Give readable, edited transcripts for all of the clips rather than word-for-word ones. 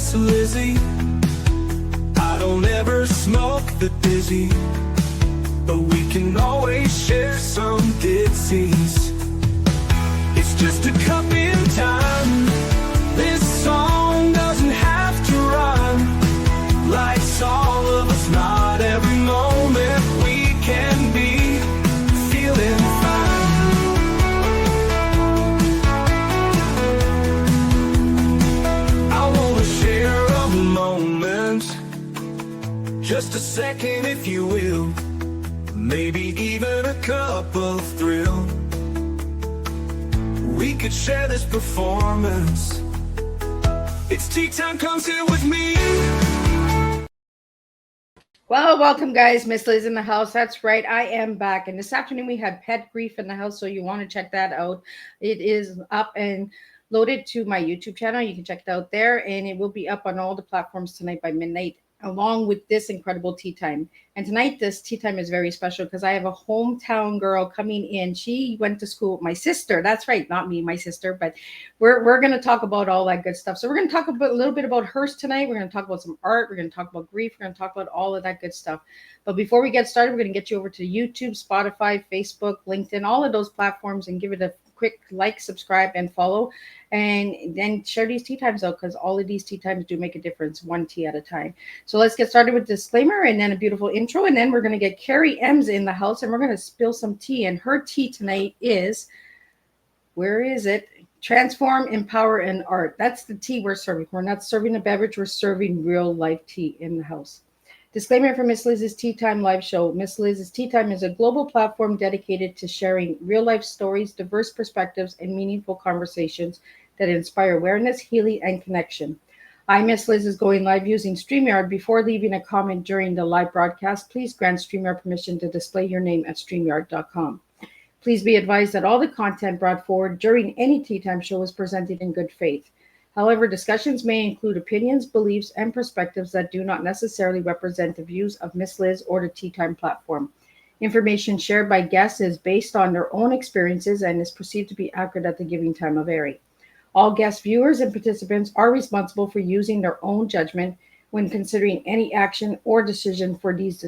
Miss Lizzie. I don't ever smoke the dizzy, but we can always share some ditsies. It's just a cup in time. This song doesn't have to rhyme. Life's all of us, not every moment we can be feeling fine. I wanna share a moment, just a second if you will, maybe even a cup of thrill. We could share this performance. It's tea time, come sit with me. Well, welcome guys. Miss Liz in the house. That's right, I am back. And this afternoon we have Pet Grief in the house, so you want to check that out. It is up and loaded to my YouTube channel. You can check it out there, and it will be up on all the platforms tonight by midnight, along with this incredible tea time. And tonight this tea time is very special because I have a hometown girl coming in. She went to school with my sister. That's right, not me, my sister, but we're going to talk about all that good stuff. So we're going to talk a little bit about hers tonight. We're going to talk about some art. We're going to talk about grief. We're going to talk about all of that good stuff. But before we get started, we're going to get you over to YouTube, Spotify, Facebook, LinkedIn, all of those platforms, and give it a quick like, subscribe, and follow, and then share these tea times out, because all of these tea times do make a difference, one tea at a time. So let's get started with disclaimer and then a beautiful intro, and then we're going to get Karrie Emms in the house, and we're going to spill some tea. And her tea tonight is, where is it? Transform, empower, and art. That's the tea we're serving. We're not serving a beverage, we're serving real life tea in the house. Disclaimer for Miss Liz's Tea Time live show. Miss Liz's Tea Time is a global platform dedicated to sharing real-life stories, diverse perspectives, and meaningful conversations that inspire awareness, healing, and connection. I, Miss Liz, is going live using StreamYard. Before leaving a comment during the live broadcast, please grant StreamYard permission to display your name at StreamYard.com. Please be advised that all the content brought forward during any Tea Time show is presented in good faith. However, discussions may include opinions, beliefs, and perspectives that do not necessarily represent the views of Miss Liz or the Tea Time platform. Information shared by guests is based on their own experiences and is perceived to be accurate at the given time of airing. All guest viewers and participants are responsible for using their own judgment when considering any action or decision for these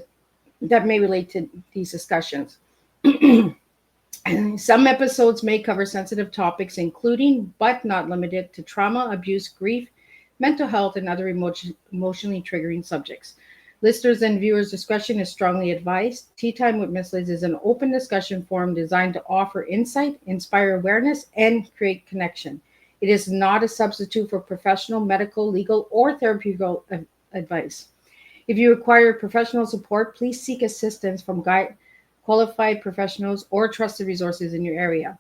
that may relate to these discussions. Some episodes may cover sensitive topics, including, but not limited to, trauma, abuse, grief, mental health, and other emotionally triggering subjects. Listeners and viewers' discretion is strongly advised. Tea Time with Miss Liz is an open discussion forum designed to offer insight, inspire awareness, and create connection. It is not a substitute for professional, medical, legal, or therapeutic advice. If you require professional support, please seek assistance from qualified professionals or trusted resources in your area.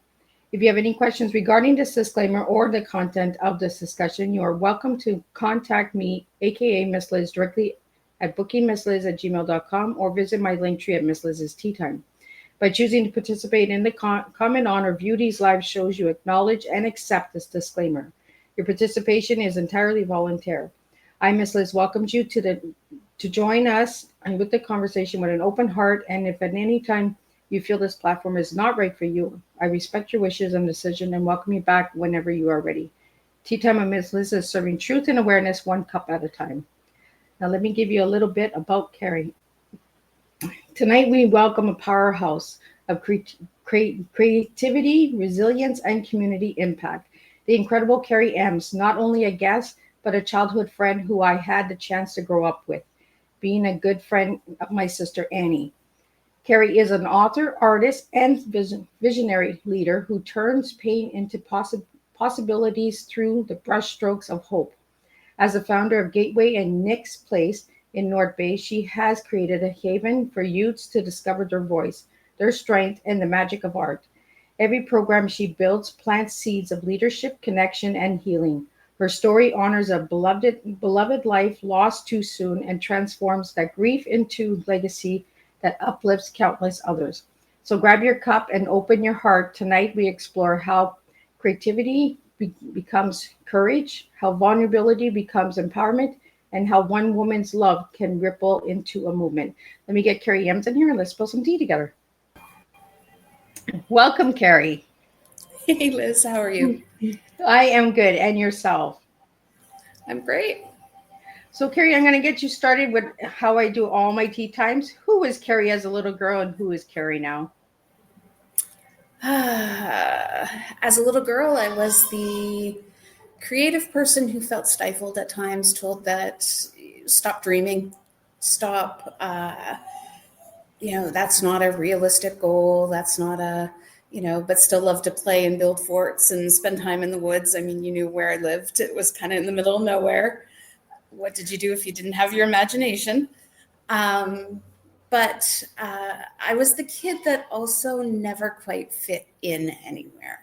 If you have any questions regarding this disclaimer or the content of this discussion, you are welcome to contact me, aka Miss Liz, directly at bookingmissliz@gmail.com, or visit my link tree at Miss Liz's Tea Time. By choosing to participate in the comment on or view these live shows, you acknowledge and accept this disclaimer. Your participation is entirely voluntary. I, Miss Liz, welcomes you to join us and with the conversation with an open heart. And if at any time you feel this platform is not right for you, I respect your wishes and decision and welcome you back whenever you are ready. Tea Time with Miss Liz is serving truth and awareness one cup at a time. Now let me give you a little bit about Karrie. Tonight we welcome a powerhouse of creativity, resilience, and community impact. The incredible Karrie Emms, not only a guest, but a childhood friend who I had the chance to grow up with, being a good friend of my sister Annie. Karrie is an author, artist, and visionary leader who turns pain into possibilities through the brushstrokes of hope. As the founder of Gateway and Nick's Place in North Bay, she has created a haven for youths to discover their voice, their strength, and the magic of art. Every program she builds plants seeds of leadership, connection, and healing. Her story honors a beloved life lost too soon and transforms that grief into legacy that uplifts countless others. So grab your cup and open your heart. Tonight we explore how creativity becomes courage, how vulnerability becomes empowerment, and how one woman's love can ripple into a movement. Let me get Karrie Emms in here and let's spill some tea together. Welcome, Karrie. Hey, Liz, how are you? I am good. And yourself? I'm great. So, Karrie, I'm going to get you started with how I do all my tea times. Who was Karrie as a little girl and who is Karrie now? As a little girl, I was the creative person who felt stifled at times, told that stop dreaming, stop, that's not a realistic goal. That's not but still love to play and build forts and spend time in the woods. I mean, you knew where I lived. It was kind of in the middle of nowhere. What did you do if you didn't have your imagination? But I was the kid that also never quite fit in anywhere.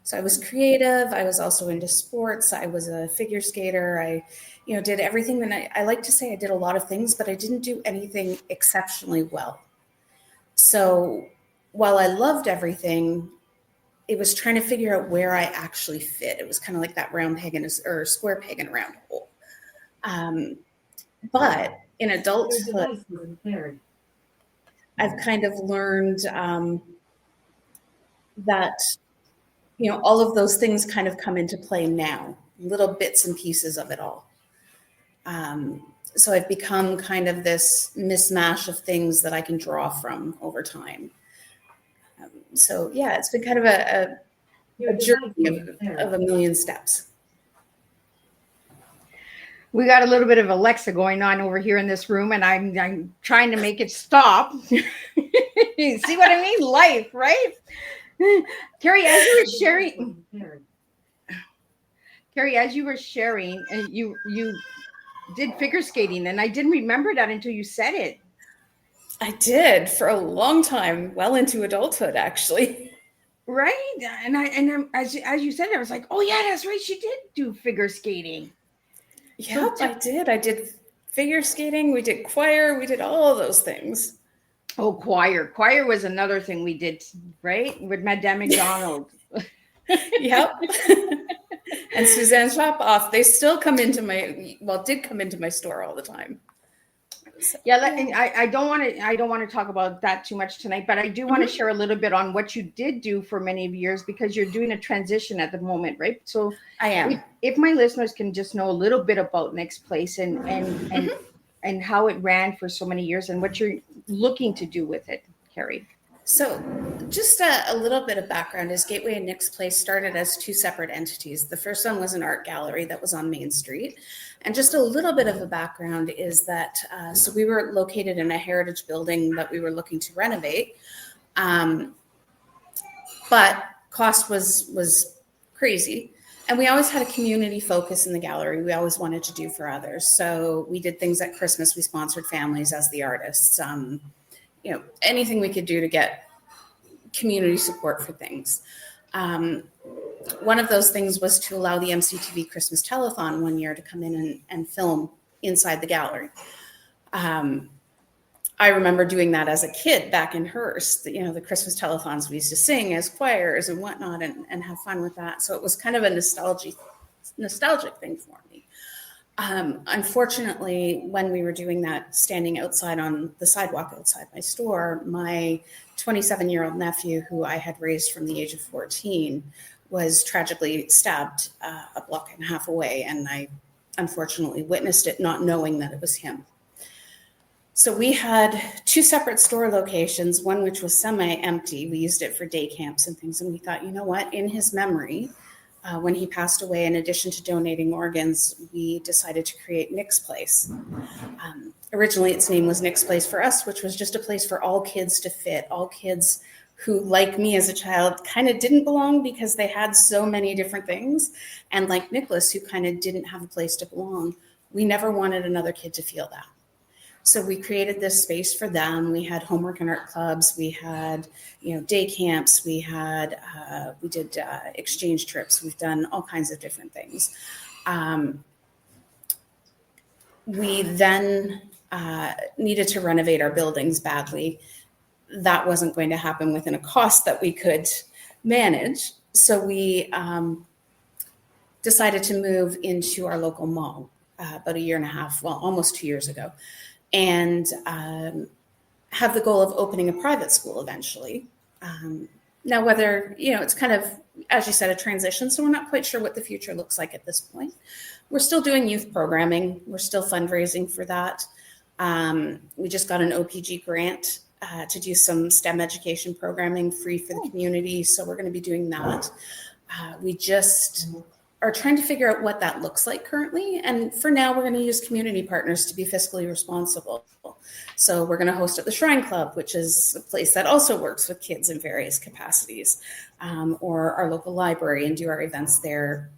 So I was creative. I was also into sports. I was a figure skater. I, did everything. And I like to say I did a lot of things, but I didn't do anything exceptionally well. So while I loved everything, it was trying to figure out where I actually fit. It was kind of like that round peg or square peg in a round hole. But in adulthood, I've kind of learned that, all of those things kind of come into play now, little bits and pieces of it all. So I've become kind of this mismatch of things that I can draw from over time. So yeah, it's been kind of a journey of a million steps. We got a little bit of Alexa going on over here in this room, and I'm trying to make it stop. See what I mean? Life, right? Karrie, as you were sharing, you did figure skating, and I didn't remember that until you said it. I did for a long time, well into adulthood, actually. Right, and as you said it, I was like, oh yeah, that's right. She did do figure skating. Yep, I did. I did figure skating. We did choir. We did all of those things. Oh, choir. Choir was another thing we did, right? With Madame McDonald. Yep. And Suzanne Shop-Off. They still did come into my store all the time. So, yeah, I don't want to talk about that too much tonight, but I do want to share a little bit on what you did do for many years, because you're doing a transition at the moment, right? So I am. If my listeners can just know a little bit about Next Place and how it ran for so many years and what you're looking to do with it, Karrie. So just a little bit of background is Gateway and Next Place started as two separate entities. The first one was an art gallery that was on Main Street. And just a little bit of a background is that, so we were located in a heritage building that we were looking to renovate. But cost was crazy. And we always had a community focus in the gallery. We always wanted to do for others. So we did things at Christmas. We sponsored families as the artists. Anything we could do to get community support for things. One of those things was to allow the MCTV Christmas Telethon one year to come in and film inside the gallery. I remember doing that as a kid back in Hearst, the Christmas telethons we used to sing as choirs and whatnot and have fun with that. So it was kind of a nostalgic thing for me. Unfortunately, when we were doing that, standing outside on the sidewalk outside my store, my 27-year-old nephew, who I had raised from the age of 14, was tragically stabbed a block and a half away. And I unfortunately witnessed it, not knowing that it was him. So we had two separate store locations, one which was semi-empty. We used it for day camps and things. And we thought, you know what, in his memory, when he passed away, in addition to donating organs, we decided to create Nick's Place. Originally, its name was Nick's Place for Us, which was just a place for all kids to fit, all kids who, like me as a child, kind of didn't belong because they had so many different things. And like Nicholas, who kind of didn't have a place to belong, we never wanted another kid to feel that. So we created this space for them. We had homework and art clubs. We had, day camps. We did exchange trips. We've done all kinds of different things. We then needed to renovate our buildings badly. That wasn't going to happen within a cost that we could manage. So we decided to move into our local mall about a year and a half, almost 2 years ago. And have the goal of opening a private school eventually. Now, whether, it's kind of, as you said, a transition, so we're not quite sure what the future looks like at this point. We're still doing youth programming. We're still fundraising for that. We just got an OPG grant to do some STEM education programming free for the community. So we're going to be doing that. We just are trying to figure out what that looks like currently. And for now, we're going to use community partners to be fiscally responsible. So we're going to host at the Shrine Club, which is a place that also works with kids in various capacities, or our local library, and do our events there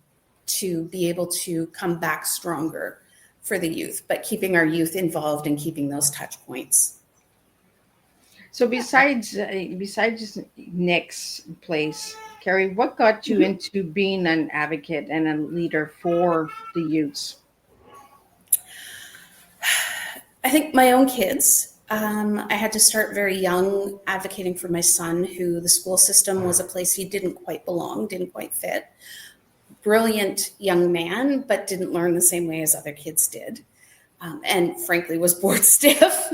to be able to come back stronger for the youth, but keeping our youth involved and keeping those touch points. So besides Nick's place, Karrie, what got you into being an advocate and a leader for the youths? I think my own kids. I had to start very young advocating for my son, who the school system was a place he didn't quite belong, didn't quite fit. Brilliant young man, but didn't learn the same way as other kids did. And frankly was bored stiff.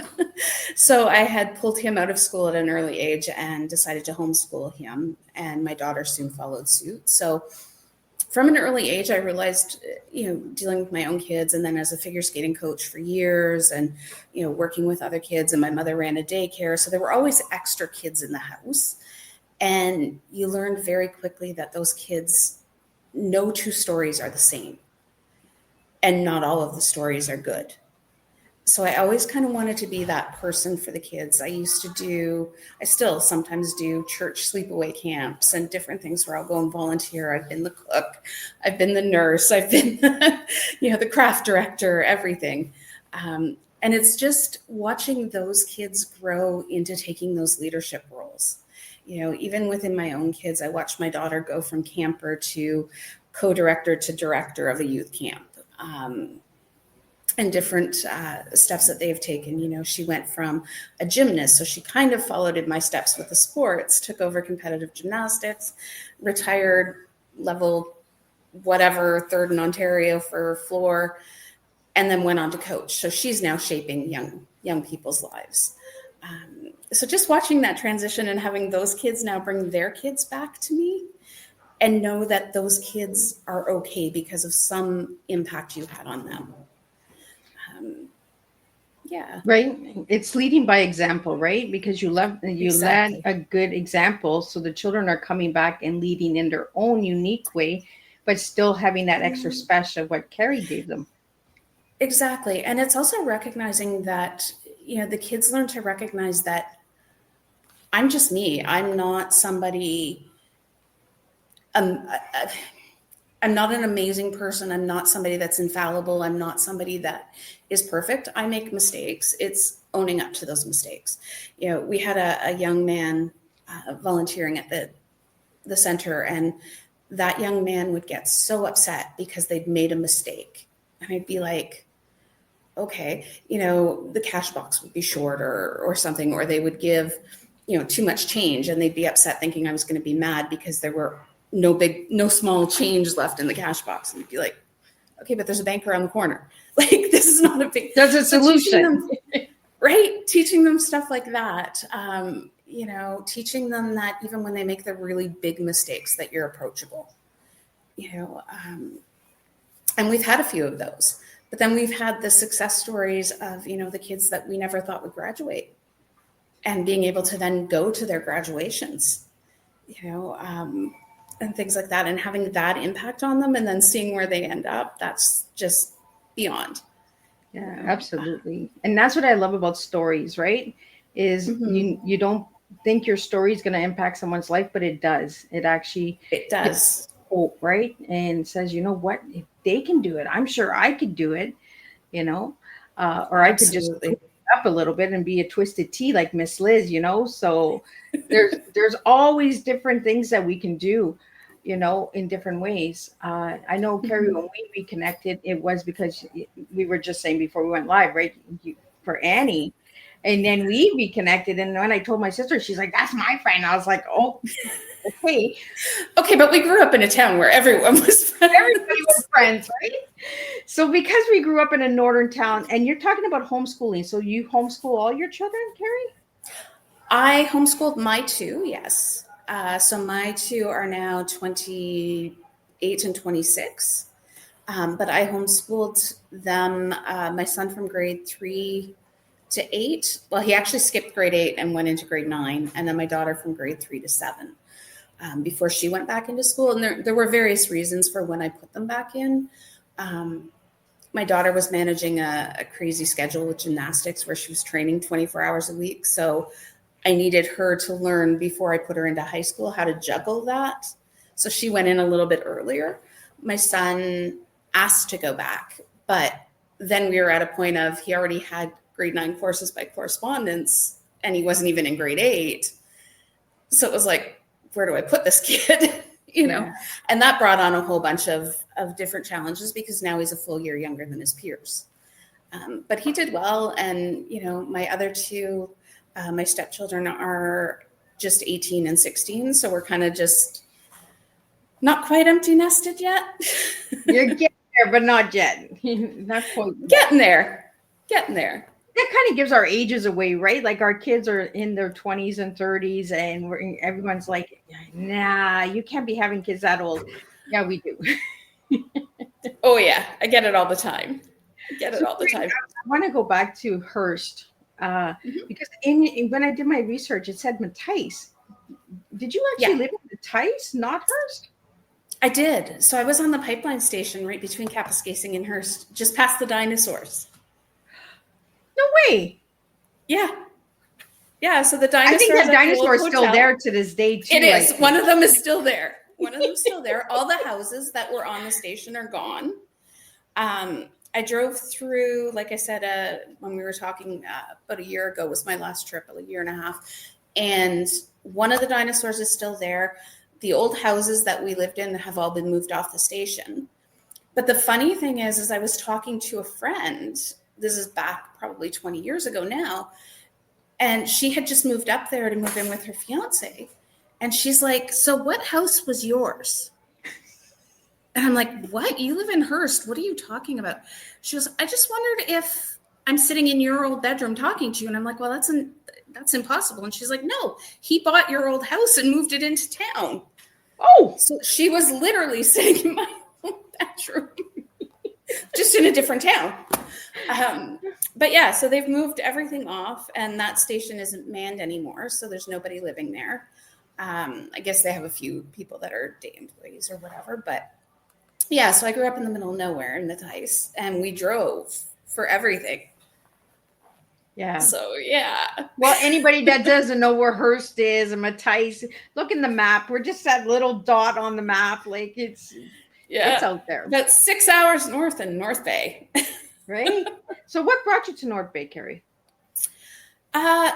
So I had pulled him out of school at an early age and decided to homeschool him, and my daughter soon followed suit. So from an early age, I realized, dealing with my own kids, and then as a figure skating coach for years, and, working with other kids, and my mother ran a daycare. So there were always extra kids in the house. And you learned very quickly that those kids, no two stories are the same. And not all of the stories are good. So I always kind of wanted to be that person for the kids. I still sometimes do church sleepaway camps and different things where I'll go and volunteer. I've been the cook, I've been the nurse, I've been, the craft director, everything. And it's just watching those kids grow into taking those leadership roles. Even within my own kids, I watched my daughter go from camper to co-director to director of a youth camp. And different steps that they've taken. She went from a gymnast, so she kind of followed in my steps with the sports, took over competitive gymnastics, retired level whatever, third in Ontario for floor, and then went on to coach. So she's now shaping young people's lives. So just watching that transition and having those kids now bring their kids back to me and know that those kids are okay because of some impact you had on them. Right. It's leading by example, right? Because you led a good example. So the children are coming back and leading in their own unique way, but still having that extra special of what Karrie gave them. Exactly. And it's also recognizing that, the kids learn to recognize that I'm just me. I'm not somebody, I'm not an amazing person. I'm not somebody that's infallible. I'm not somebody that is perfect. I make mistakes. It's owning up to those mistakes. We had a young man volunteering at the center, and that young man would get so upset because they'd made a mistake. And I'd be like, okay, the cash box would be short or something, or they would give, too much change, and they'd be upset thinking I was going to be mad because there were no small change left in the cash box. And you'd be like, okay, but there's a bank around the corner. Like, this is not a big, there's a solution, right? Teaching them stuff like that. Teaching them that even when they make the really big mistakes, that you're approachable, and we've had a few of those, but then we've had the success stories of, the kids that we never thought would graduate and being able to then go to their graduations, and things like that, and having that impact on them, and then seeing where they end up. That's just beyond. Yeah, absolutely. And that's what I love about stories, right? Is you don't think your story is going to impact someone's life, but it does. It does. Hope, right? And says, you know what? If they can do it, I'm sure I could do it, or I could just up a little bit and be a twisted Tea like Miss Liz, so there's always different things that we can do, in different ways. I know, Karrie, when we reconnected, it was because we were just saying before we went live, right, for Annie, and then we reconnected, and when I told my sister, she's like, that's my friend. I was like, oh, okay, but we grew up in a town where everyone was friends. Everybody was friends, right? So because we grew up in a northern town, and you're talking about homeschooling, so you homeschool all your children, Karrie? I homeschooled my two, yes. So my two are now 28 and 26. But I homeschooled them, my son from grade 3 to 8. Well, he actually skipped grade 8 and went into grade 9. And then my daughter from grade 3 to 7 before she went back into school. And there were various reasons for when I put them back in. My daughter was managing a crazy schedule with gymnastics where she was training 24 hours a week. So I needed her to learn before I put her into high school how to juggle that. So she went in a little bit earlier. My son asked to go back, but then we were at a point of he already had grade 9 courses by correspondence and he wasn't even in grade 8. So it was like, where do I put this kid? And that brought on a whole bunch of different challenges because now he's a full year younger than his peers. But he did well. And, my other two, my stepchildren are just 18 and 16. So we're kind of just not quite empty nested yet. You're getting there, but not yet. Not quite. Getting there. That kind of gives our ages away, right? Like our kids are in their 20s and 30s and everyone's like, nah, you can't be having kids that old. Yeah, we do. Oh yeah. I get it all the time. I want to go back to Hearst because when I did my research, it said Matisse. Did you actually live in Matisse, not Hearst? I did. So I was on the pipeline station right between Kapuskasing and Hearst, just past the dinosaurs. No way. Yeah. So the dinosaurs. I think that dinosaur is still there to this day too. It is. One of them is still there. All the houses that were on the station are gone. I drove through, like I said, when we were talking about a year ago was my last trip, a year and a half. And one of the dinosaurs is still there. The old houses that we lived in have all been moved off the station. But the funny thing is I was talking to a friend. This is back probably 20 years ago now. And she had just moved up there to move in with her fiance. And she's like, so what house was yours? And I'm like, what? You live in Hearst. What are you talking about? She goes, I just wondered if I'm sitting in your old bedroom talking to you. And I'm like, well, that's impossible. And she's like, no, he bought your old house and moved it into town. Oh, so she was literally sitting in my old bedroom, just in a different town. But yeah, so they've moved everything off and that station isn't manned anymore. So there's nobody living there. I guess they have a few people that are day employees or whatever, but yeah, so I grew up in the middle of nowhere in Matisse and we drove for everything. Yeah. So yeah. Well, anybody that doesn't know where Hearst is and Matisse, look in the map. We're just that little dot on the map. Like it's out there. That's 6 hours north in North Bay. Right? So what brought you to North Bay, Karrie?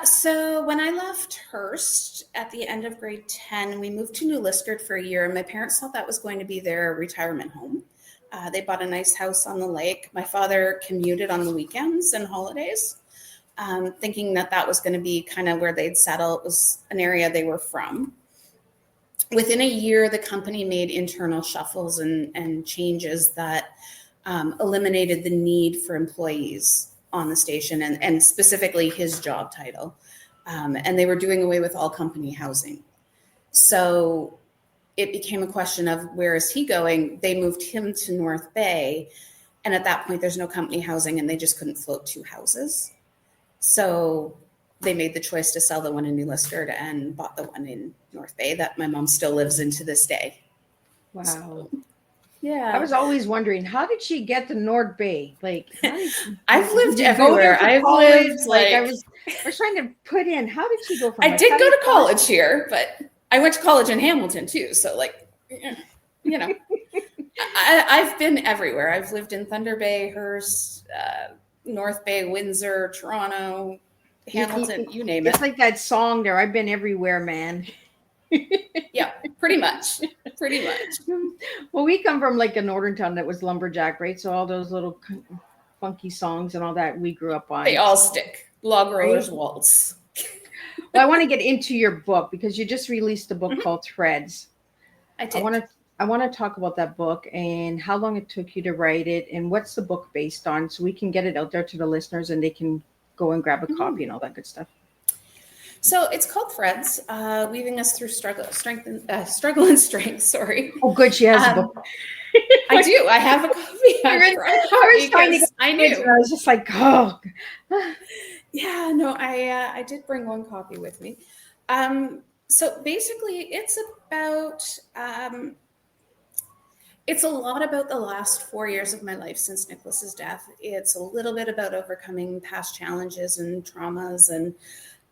So when I left Hearst at the end of grade 10, we moved to New Liskeard for a year. And my parents thought that was going to be their retirement home. They bought a nice house on the lake. My father commuted on the weekends and holidays, thinking that was going to be kind of where they'd settle. It was an area they were from. Within a year, the company made internal shuffles and changes that eliminated the need for employees on the station and specifically his job title. And they were doing away with all company housing. So it became a question of where is he going? They moved him to North Bay. And at that point, there's no company housing and they just couldn't float two houses. So they made the choice to sell the one in New Liskeard and bought the one in North Bay that my mom still lives in to this day. Wow. So, yeah. I was always wondering, how did she get to North Bay? Like, I've lived everywhere. I've lived like I was trying to put in, how did she go from I did go to college here, but I went to college in Hamilton too. So like, you know, I've been everywhere. I've lived in Thunder Bay, Hearst, North Bay, Windsor, Toronto, Hamilton, you name it. It's like that song there. I've been everywhere, man. Yeah, pretty much. Well, we come from like a northern town that was lumberjack, right? So all those little funky songs and all that we grew up on. They all stick. Log Rollers Waltz. Well, I want to get into your book because you just released a book called Threads. I did. I want to talk about that book and how long it took you to write it and what's the book based on so we can get it out there to the listeners and they can go and grab a copy and all that good stuff. So it's called Threads, weaving us through struggle and strength. Sorry. Oh, good. She has a book. I do. I have a copy. I was trying to get I knew. and I was just like, oh. Yeah, no, I did bring one copy with me. So basically, it's about it's a lot about the last 4 years of my life since Nicholas's death. It's a little bit about overcoming past challenges and traumas and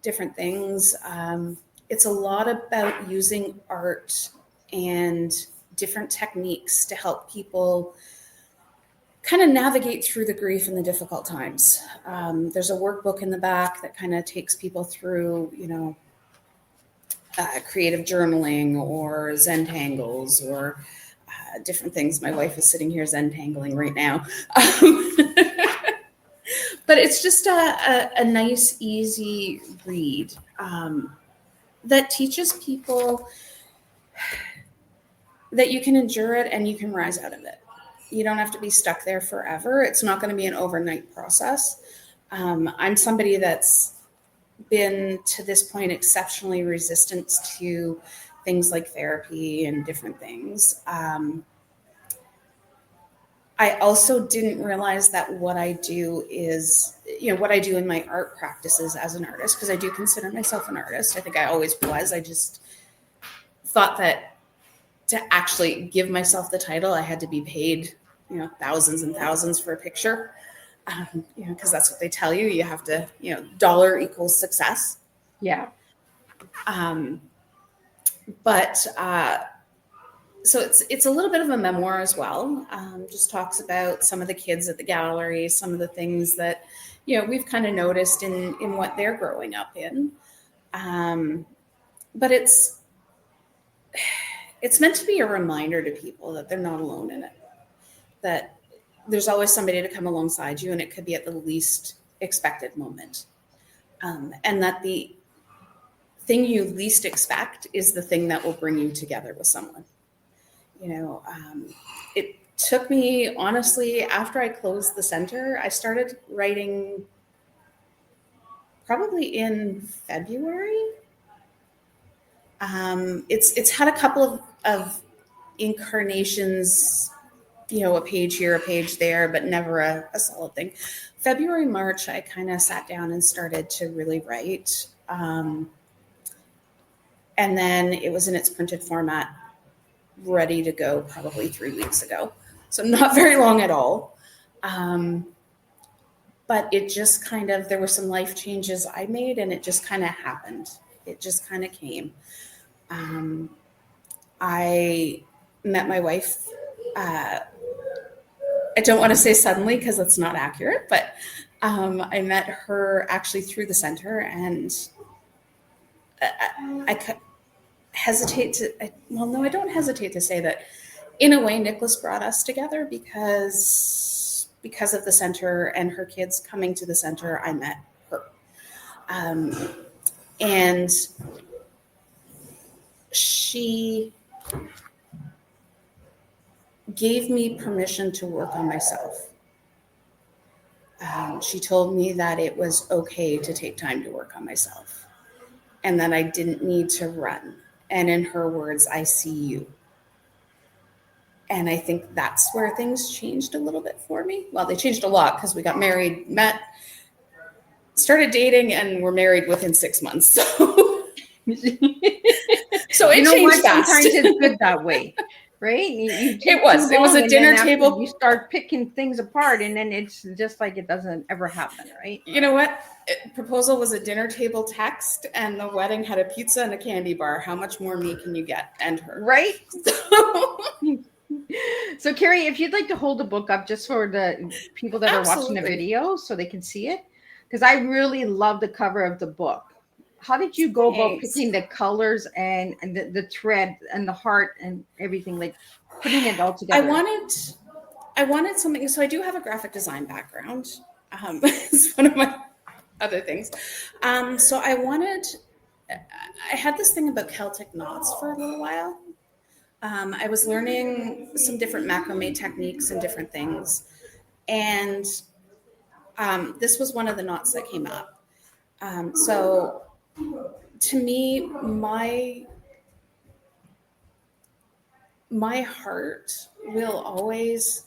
different things. It's a lot about using art and different techniques to help people kind of navigate through the grief and the difficult times. There's a workbook in the back that kind of takes people through, creative journaling or Zentangles or different things. My wife is sitting here Zentangling right now. But it's just a nice, easy read that teaches people that you can endure it and you can rise out of it. You don't have to be stuck there forever. It's not going to be an overnight process. I'm somebody that's been to this point exceptionally resistant to things like therapy and different things. I also didn't realize that what I do is, what I do in my art practices as an artist, because I do consider myself an artist. I think I always was. I just thought that to actually give myself the title, I had to be paid, thousands and thousands for a picture, because that's what they tell you. You have to, dollar equals success. Yeah. So it's a little bit of a memoir as well. Just talks about some of the kids at the gallery, some of the things that, we've kind of noticed in what they're growing up in. But it's meant to be a reminder to people that they're not alone in it, that there's always somebody to come alongside you, and it could be at the least expected moment. And that the thing you least expect is the thing that will bring you together with someone. It took me, honestly, after I closed the center, I started writing probably in February. It's had a couple of incarnations, a page here, a page there, but never a solid thing. February, March, I kind of sat down and started to really write. And then it was in its printed format, ready to go probably 3 weeks ago. So not very long at all. But it just there were some life changes I made, and it just kind of happened. It just kind of came. I met my wife. I don't want to say suddenly because that's not accurate, but I met her actually through the center, and I don't hesitate to say that in a way Nicholas brought us together because of the center and her kids coming to the center. I met her, and she gave me permission to work on myself. She told me that it was okay to take time to work on myself, and that I didn't need to run. And in her words, I see you. And I think that's where things changed a little bit for me. Well, they changed a lot because we got married, met, started dating, and were married within 6 months. So it changed fast. Sometimes it's good that way, right? It was a dinner table. You start picking things apart, and then it's just like it doesn't ever happen, right? You know what? Proposal was a dinner table text, and the wedding had a pizza and a candy bar. How much more me can you get? And her, right? So Karrie, if you'd like to hold the book up just for the people that are watching the video so they can see it, because I really love the cover of the book. How did you go about picking the colors and the thread and the heart and everything, like putting it all together? I wanted something. So I do have a graphic design background. It's one of my other things. So I had this thing about Celtic knots for a little while. I was learning some different macrame techniques and different things. And this was one of the knots that came up. So to me, my heart will always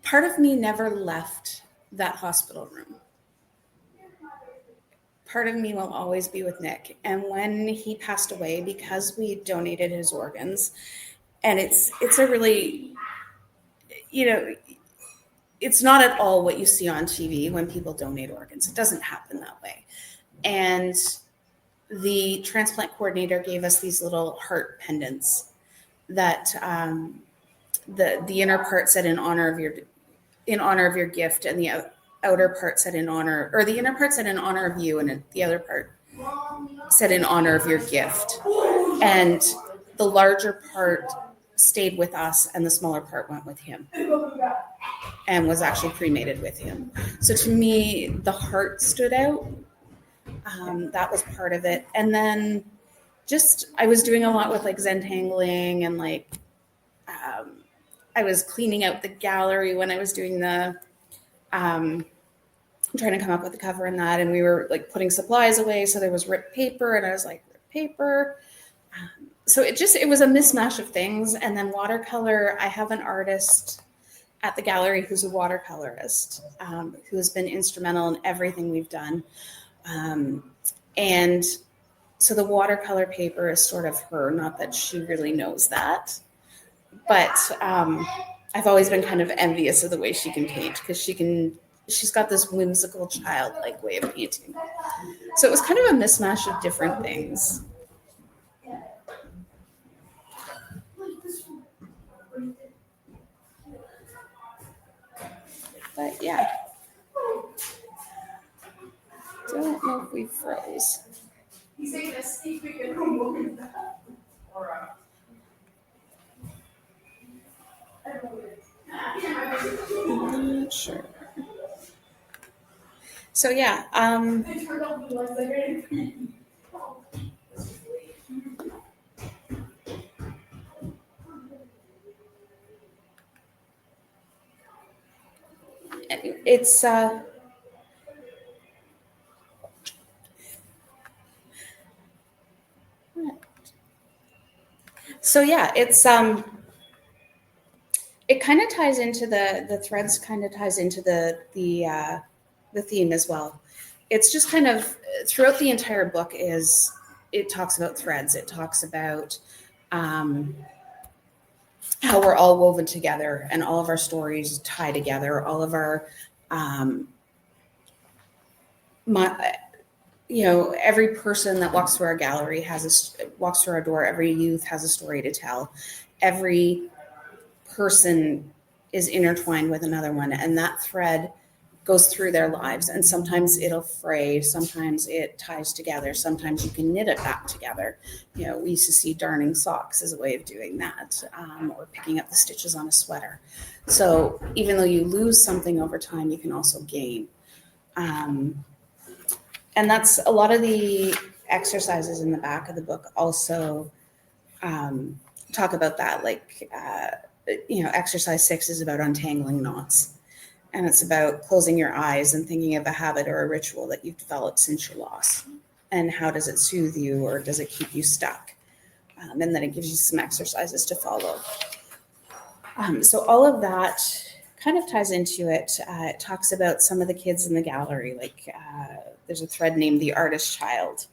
part of me never left that hospital room. Part of me will always be with Nick. And when he passed away, because we donated his organs, and it's a really, it's not at all what you see on TV when people donate organs. It doesn't happen that way. And the transplant coordinator gave us these little heart pendants that the inner part said in honor of your gift, and the outer part said in honor, or the inner part said in honor of you, and the other part said in honor of your gift. And the larger part stayed with us, and the smaller part went with him and was actually cremated with him. So to me, the heart stood out. That was part of it. And then I was doing a lot with like Zentangling, and like I was cleaning out the gallery when I was doing the trying to come up with the cover and that, and we were like putting supplies away, so there was ripped paper, and I was like, ripped paper. So it was a mismatch of things. And then watercolor, I have an artist at the gallery who's a watercolorist, who has been instrumental in everything we've done. And so the watercolor paper is sort of her, not that she really knows that, but I've always been kind of envious of the way she can paint, because she's got this whimsical childlike way of painting. So it was kind of a mismatch of different things. But yeah, don't know if we froze. He's saying a sneak peek at or I'm not sure. So yeah, it's so yeah, it's it kind of ties into the threads, kind of ties into the theme as well. It's just kind of throughout the entire book it talks about threads. It talks about how we're all woven together, and all of our stories tie together. All of our, every person that walks through our gallery walks through our door. Every youth has a story to tell. Every person is intertwined with another one, and that thread goes through their lives. And sometimes it'll fray, sometimes it ties together, sometimes you can knit it back together. We used to see darning socks as a way of doing that, or picking up the stitches on a sweater. So even though you lose something over time, you can also gain. And that's a lot of the exercises in the back of the book also talk about that. Like, exercise 6 is about untangling knots. And it's about closing your eyes and thinking of a habit or a ritual that you've developed since your loss. And how does it soothe you, or does it keep you stuck? And then it gives you some exercises to follow. So all of that kind of ties into it. It talks about some of the kids in the gallery. Like there's a thread named The Artist Child.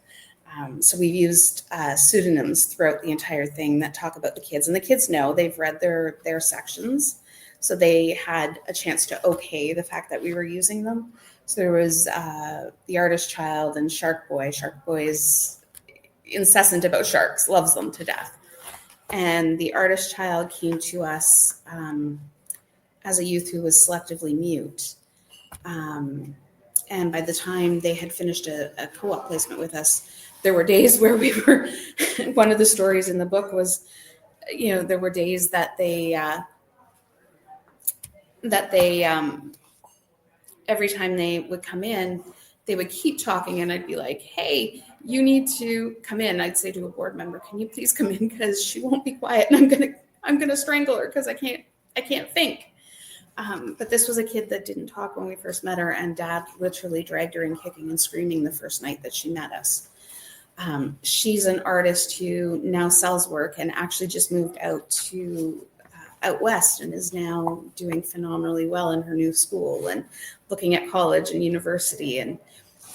So we've used pseudonyms throughout the entire thing that talk about the kids. And the kids know, they've read their sections. So they had a chance to okay the fact that we were using them. So there was The Artist Child and Shark Boy. Shark Boy is incessant about sharks, loves them to death. And The Artist Child came to us as a youth who was selectively mute. And by the time they had finished a co-op placement with us, there were days where we were, one of the stories in the book was, there were days that they every time they would come in, they would keep talking, and I'd be like, hey, you need to come in. I'd say to a board member, can you please come in, because she won't be quiet, and I'm gonna strangle her because I can't think. But this was a kid that didn't talk when we first met her, and Dad literally dragged her in kicking and screaming the first night that she met us. She's an artist who now sells work and actually just moved out west and is now doing phenomenally well in her new school and looking at college and university. And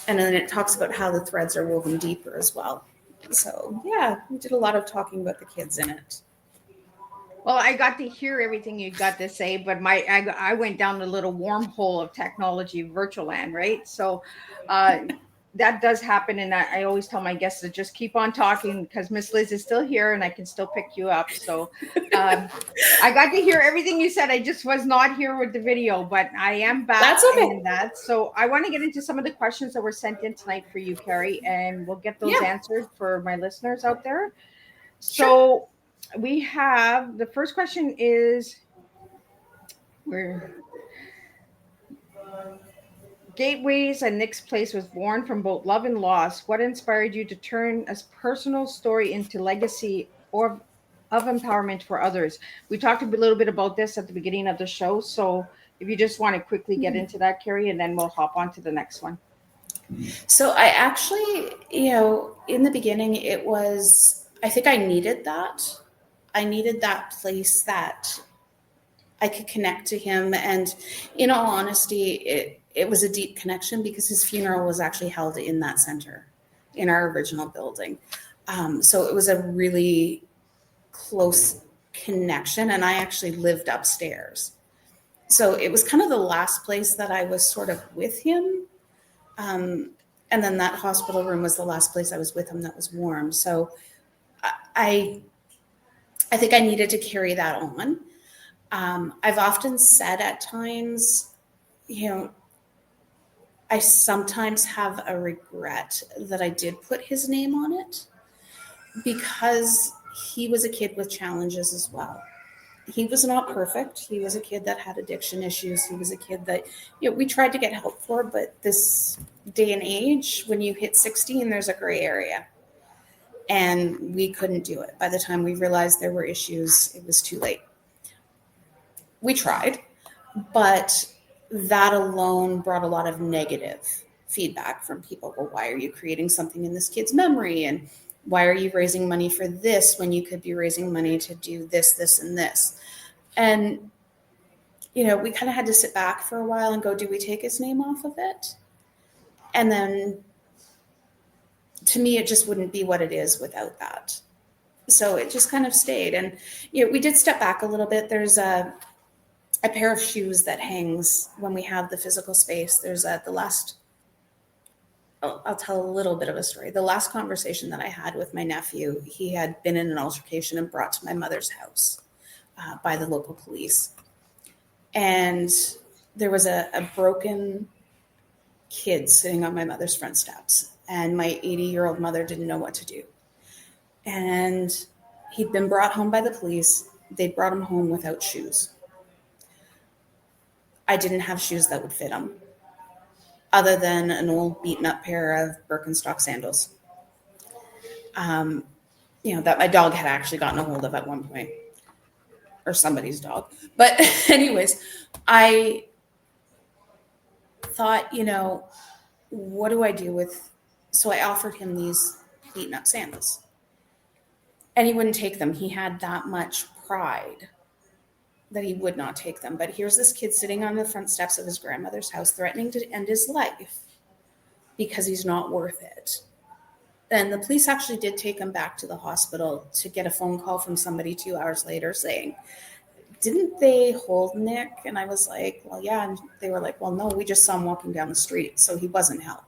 then it talks about how the threads are woven deeper as well. So yeah, we did a lot of talking about the kids in it. Well, I got to hear everything you got to say, but I went down the little wormhole of technology, virtual land, right? So that does happen, and I always tell my guests to just keep on talking because Miss Liz is still here, and I can still pick you up. So I got to hear everything you said. I just was not here with the video, but I am back. That's okay. In that. So I want to get into some of the questions that were sent in tonight for you, Karrie, and we'll get those answered for my listeners out there. So we have the first question is where Gateways and Nick's Place was born from both love and loss. What inspired you to turn a personal story into legacy or of empowerment for others? We talked a little bit about this at the beginning of the show. So if you just want to quickly get into that, Karrie, and then we'll hop on to the next one. So I actually, in the beginning, it was, I think I needed that. I needed that place that I could connect to him. And in all honesty, it was a deep connection because his funeral was actually held in that center in our original building. So it was a really close connection, and I actually lived upstairs. So it was kind of the last place that I was sort of with him. And then that hospital room was the last place I was with him that was warm. So I think I needed to carry that on. I've often said at times, I sometimes have a regret that I did put his name on it because he was a kid with challenges as well. He was not perfect. He was a kid that had addiction issues. He was a kid that, we tried to get help for, but this day and age, when you hit 16, there's a gray area. And we couldn't do it. By the time we realized there were issues, it was too late. We tried, but that alone brought a lot of negative feedback from people. Well, why are you creating something in this kid's memory? And why are you raising money for this when you could be raising money to do this, this, and this? And, we kind of had to sit back for a while and go, do we take his name off of it? And then to me, it just wouldn't be what it is without that. So it just kind of stayed. And, we did step back a little bit. There's a pair of shoes that hangs when we have the physical space. There's I'll tell a little bit of a story. The last conversation that I had with my nephew, he had been in an altercation and brought to my mother's house by the local police. And there was a broken kid sitting on my mother's front steps. And my 80-year-old mother didn't know what to do. And he'd been brought home by the police. They brought him home without shoes. I didn't have shoes that would fit him, other than an old beaten up pair of Birkenstock sandals. That my dog had actually gotten a hold of at one point, or somebody's dog. But anyways, I thought, what do I do with, so I offered him these beaten up sandals and he wouldn't take them. He had that much pride that he would not take them. But here's this kid sitting on the front steps of his grandmother's house, threatening to end his life because he's not worth it. And the police actually did take him back to the hospital to get a phone call from somebody 2 hours later saying, didn't they hold Nick? And I was like, well, yeah. And they were like, well, no, we just saw him walking down the street. So he wasn't held.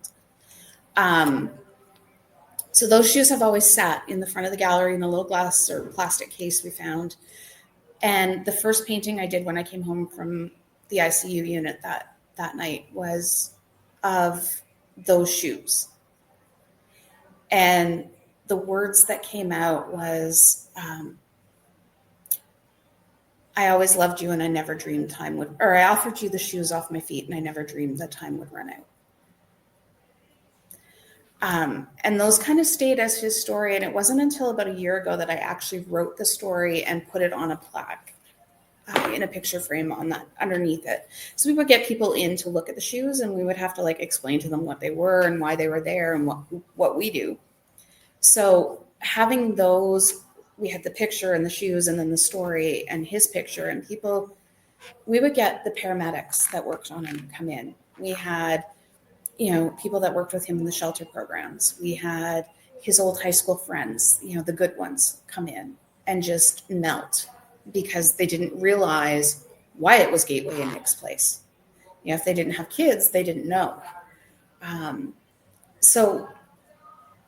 So those shoes have always sat in the front of the gallery in a little glass or plastic case we found. And the first painting I did when I came home from the ICU unit that night was of those shoes. And the words that came out was, I always loved you and I never dreamed time would, or I offered you the shoes off my feet and I never dreamed that time would run out. And those kind of stayed as his story. And it wasn't until about a year ago that I actually wrote the story and put it on a plaque. in a picture frame on that underneath it. So we would get people in to look at the shoes, and we would have to like explain to them what they were and why they were there and what we do. So having those, we had the picture and the shoes and then the story and his picture, and people, we would get the paramedics that worked on him come in. We had, people that worked with him in the shelter programs. We had his old high school friends, the good ones, come in and just melt because they didn't realize why it was Gateway in Nick's place. If they didn't have kids, they didn't know. So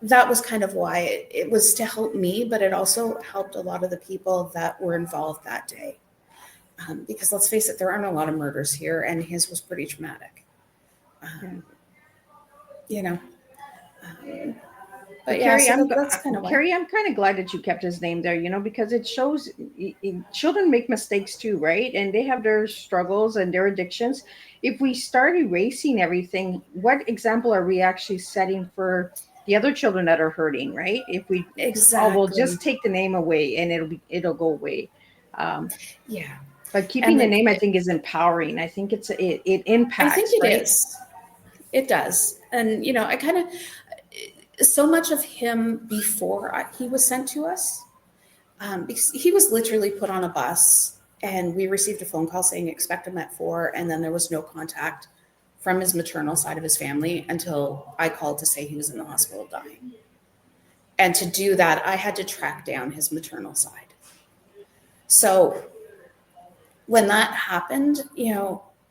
that was kind of why it was to help me, but it also helped a lot of the people that were involved that day. Because let's face it, there aren't a lot of murders here, and his was pretty traumatic. But yeah, Karrie, so that's kind of why. Karrie, I'm kind of glad that you kept his name there, because it shows children make mistakes too, right? And they have their struggles and their addictions. If we start erasing everything, what example are we actually setting for the other children that are hurting, right? If we we'll just take the name away and it'll go away. Yeah. But keeping the name, I think, is empowering. I think it impacts. I think it is. It does. And, I kind of, so much of him before he was sent to us, because he was literally put on a bus and we received a phone call saying expect him at 4:00. And then there was no contact from his maternal side of his family until I called to say he was in the hospital dying. And to do that, I had to track down his maternal side. So when that happened,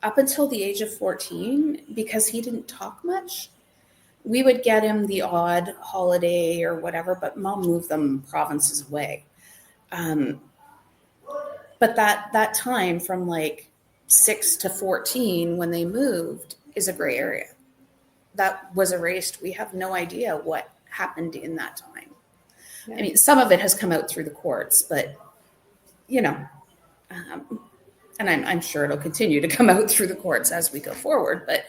up until the age of 14, because he didn't talk much, we would get him the odd holiday or whatever, but Mom moved them provinces away. But that time from like 6 to 14 when they moved is a gray area. That was erased. We have no idea what happened in that time. Yeah. I mean, some of it has come out through the courts, but, and I'm sure it'll continue to come out through the courts as we go forward. But,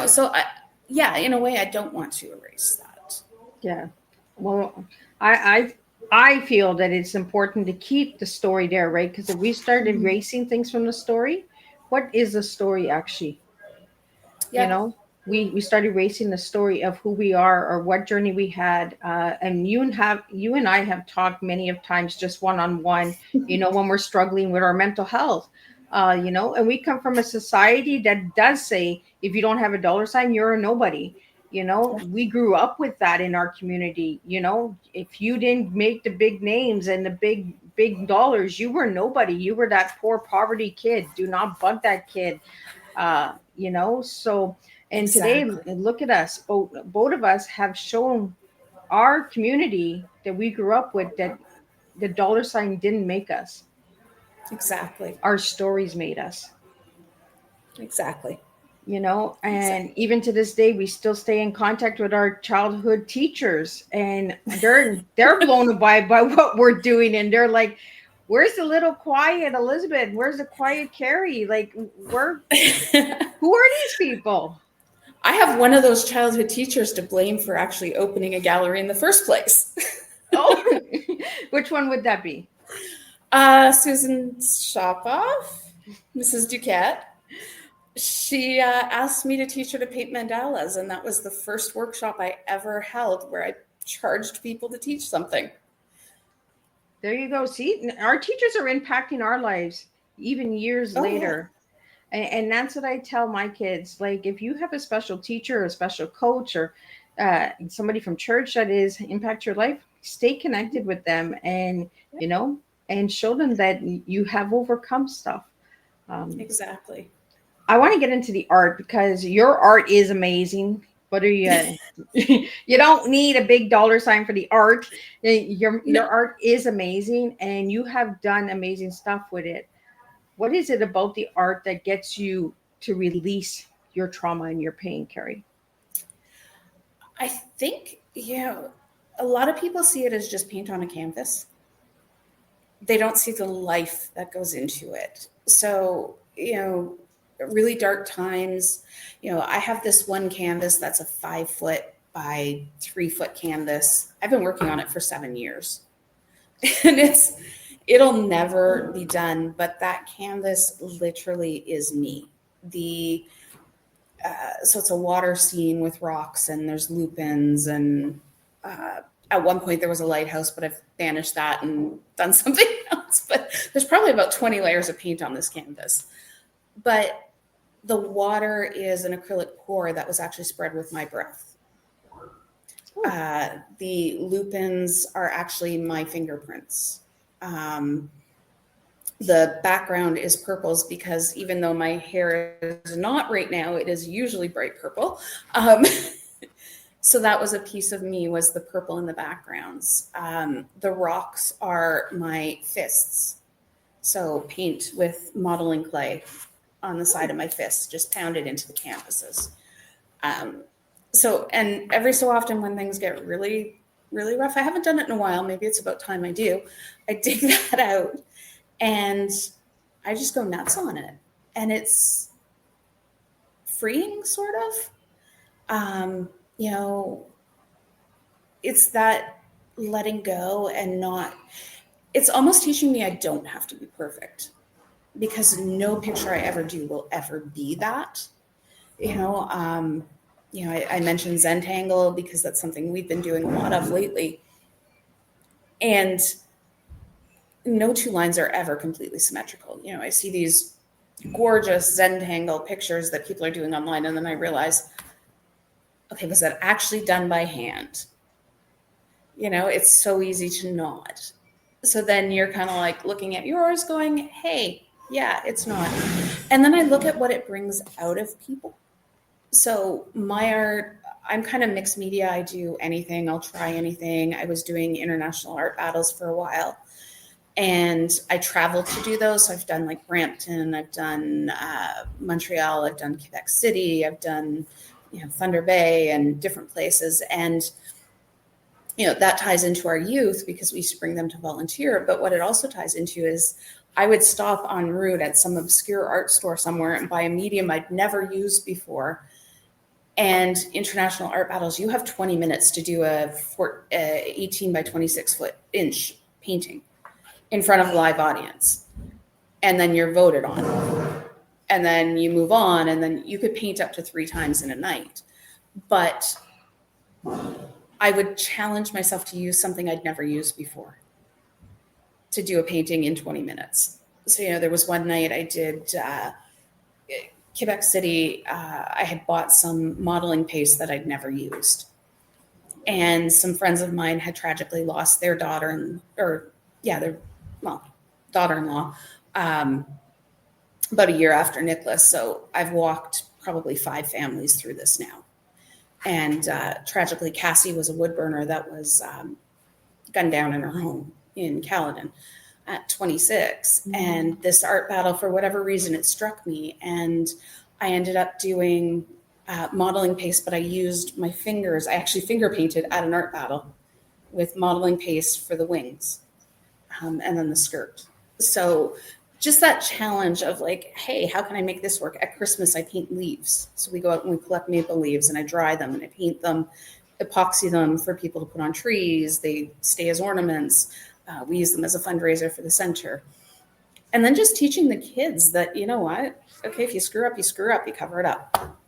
so in a way, I don't want to erase that. Yeah. Well, I feel that it's important to keep the story there, right? Because if we start erasing things from the story, what is the story actually? Yeah. We started erasing the story of who we are or what journey we had. And you and I have talked many of times just one-on-one, when we're struggling with our mental health, and we come from a society that does say, if you don't have a dollar sign, you're a nobody. We grew up with that in our community. If you didn't make the big names and the big dollars, you were nobody. You were that poor poverty kid. Do not bug that kid. So, and exactly. Today, look at us. Both of us have shown our community that we grew up with that the dollar sign didn't make us. Exactly. Our stories made us. Exactly. And exactly. Even to this day, we still stay in contact with our childhood teachers, and they're blown away by what we're doing. And they're like, where's the little quiet Elizabeth? Where's the quiet Karrie? Like, who are these people? I have one of those childhood teachers to blame for actually opening a gallery in the first place. Oh, which one would that be? Susan Shopoff, Mrs. Duquette. She asked me to teach her to paint mandalas, and that was the first workshop I ever held where I charged people to teach something. There you go. See, our teachers are impacting our lives even years later. Yeah. And that's what I tell my kids. Like, if you have a special teacher, or a special coach, or somebody from church that is impact your life, stay connected with them and, and show them that you have overcome stuff. Exactly. I want to get into the art because your art is amazing. What are you? You don't need a big dollar sign for the art. Your art is amazing, and you have done amazing stuff with it. What is it about the art that gets you to release your trauma and your pain, Karrie? I think, a lot of people see it as just paint on a canvas. They don't see the life that goes into it. So, really dark times, I have this one canvas that's a 5-foot by 3-foot canvas. I've been working on it for 7 years. And it'll never be done, but that canvas literally is me. So it's a water scene with rocks and there's lupins and at one point there was a lighthouse, but I've banished that and done something else. But there's probably about 20 layers of paint on this canvas. But the water is an acrylic pour that was actually spread with my breath. The lupins are actually my fingerprints. The background is purples because even though my hair is not right now, it is usually bright purple. So that was a piece of me, was the purple in the backgrounds. The rocks are my fists. So paint with modeling clay on the side of my fists, just pounded into the canvases. And every so often when things get really, really rough, I haven't done it in a while, maybe it's about time I do, I dig that out and I just go nuts on it. And it's freeing, sort of. It's that letting go and it's almost teaching me I don't have to be perfect, because no picture I ever do will ever be that. I mentioned Zentangle because that's something we've been doing a lot of lately. And no two lines are ever completely symmetrical. I see these gorgeous Zentangle pictures that people are doing online, and then I realize, okay, was that actually done by hand? It's so easy to nod. So then you're kind of like looking at yours going, hey, yeah, it's not. And then I look at what it brings out of people. So my art, I'm kind of mixed media. I do anything. I'll try anything. I was doing international art battles for a while, and I traveled to do those. So I've done like Brampton, I've done Montreal, I've done Quebec City, I've done Thunder Bay and different places. And that ties into our youth because we used to bring them to volunteer. But what it also ties into is I would stop en route at some obscure art store somewhere and buy a medium I'd never used before. And international art battles, you have 20 minutes to do a 18 by 26 inch painting in front of a live audience. And then you're voted on. And then you move on, and then you could paint up to 3 times in a night. But I would challenge myself to use something I'd never used before to do a painting in 20 minutes. So, there was one night I did Quebec City. I had bought some modeling paste that I'd never used. And some friends of mine had tragically lost their daughter-in-law about a year after Nicholas. So I've walked probably 5 families through this now. And tragically, Cassie was a wood burner that was gunned down in her home in Caledon at 26. Mm-hmm. And this art battle, for whatever reason, it struck me. And I ended up doing modeling paste, but I used my fingers. I actually finger painted at an art battle with modeling paste for the wings and then the skirt. So just that challenge of like, hey, how can I make this work? At Christmas, I paint leaves. So we go out and we collect maple leaves and I dry them and I paint them, epoxy them for people to put on trees. They stay as ornaments. We use them as a fundraiser for the center. And then just teaching the kids that, you know what? Okay, if you screw up, you cover it up.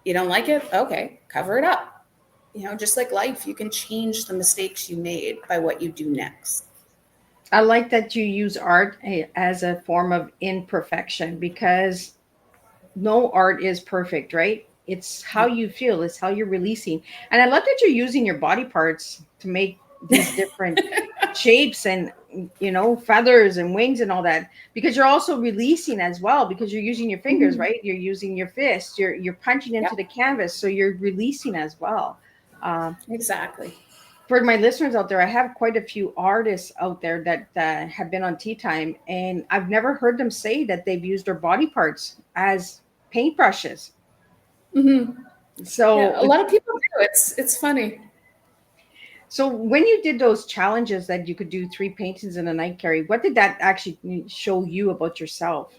You don't like it? Okay, cover it up. Just like life, you can change the mistakes you made by what you do next. I like that you use art as a form of imperfection, because no art is perfect, right? It's how you feel, it's how you're releasing. And I love that you're using your body parts to make these different shapes and, feathers and wings and all that, because you're also releasing as well, because you're using your fingers, right? You're using your fists, you're punching into the canvas. So you're releasing as well. Exactly. For my listeners out there, I have quite a few artists out there that have been on Teatime, and I've never heard them say that they've used their body parts as paintbrushes. Mm-hmm. So a lot of people do. It's funny. So when you did those challenges that you could do 3 paintings in a night, Karrie, what did that actually show you about yourself?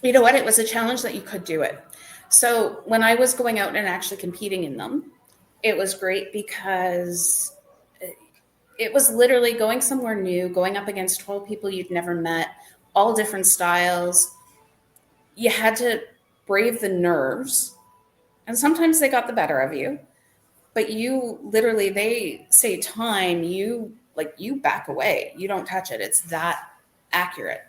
You know what? It was a challenge that you could do it. So when I was going out and actually competing in them, it was great because it was literally going somewhere new, going up against 12 people you'd never met, all different styles. You had to brave the nerves, and sometimes they got the better of you. But you literally, they say time, you back away. You don't touch it. It's that accurate.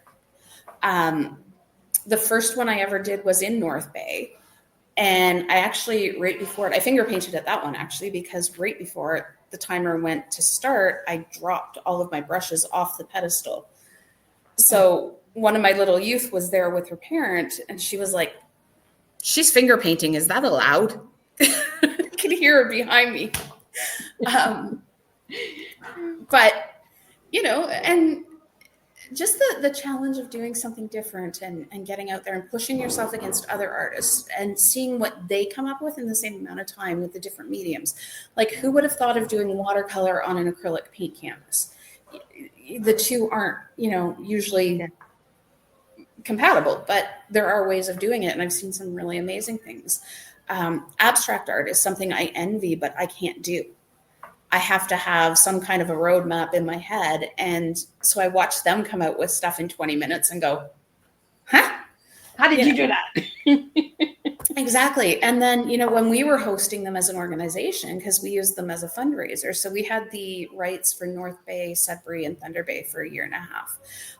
The first one I ever did was in North Bay. And I actually, right before it, I finger painted at that one actually, because right before it, the timer went to start, I dropped all of my brushes off the pedestal. So one of my little youth was there with her parent, and she was like, "She's finger painting. Is that allowed?" I could hear her behind me. But, and just the challenge of doing something different and getting out there and pushing yourself against other artists and seeing what they come up with in the same amount of time with the different mediums. Like, who would have thought of doing watercolor on an acrylic paint canvas? The two aren't, usually compatible, but there are ways of doing it. And I've seen some really amazing things. Abstract art is something I envy, but I can't do. I have to have some kind of a roadmap in my head. And so I watch them come out with stuff in 20 minutes and go, huh? How did you do that? Exactly. And then, when we were hosting them as an organization, because we used them as a fundraiser. So we had the rights for North Bay, Sudbury, and Thunder Bay for a year and a half,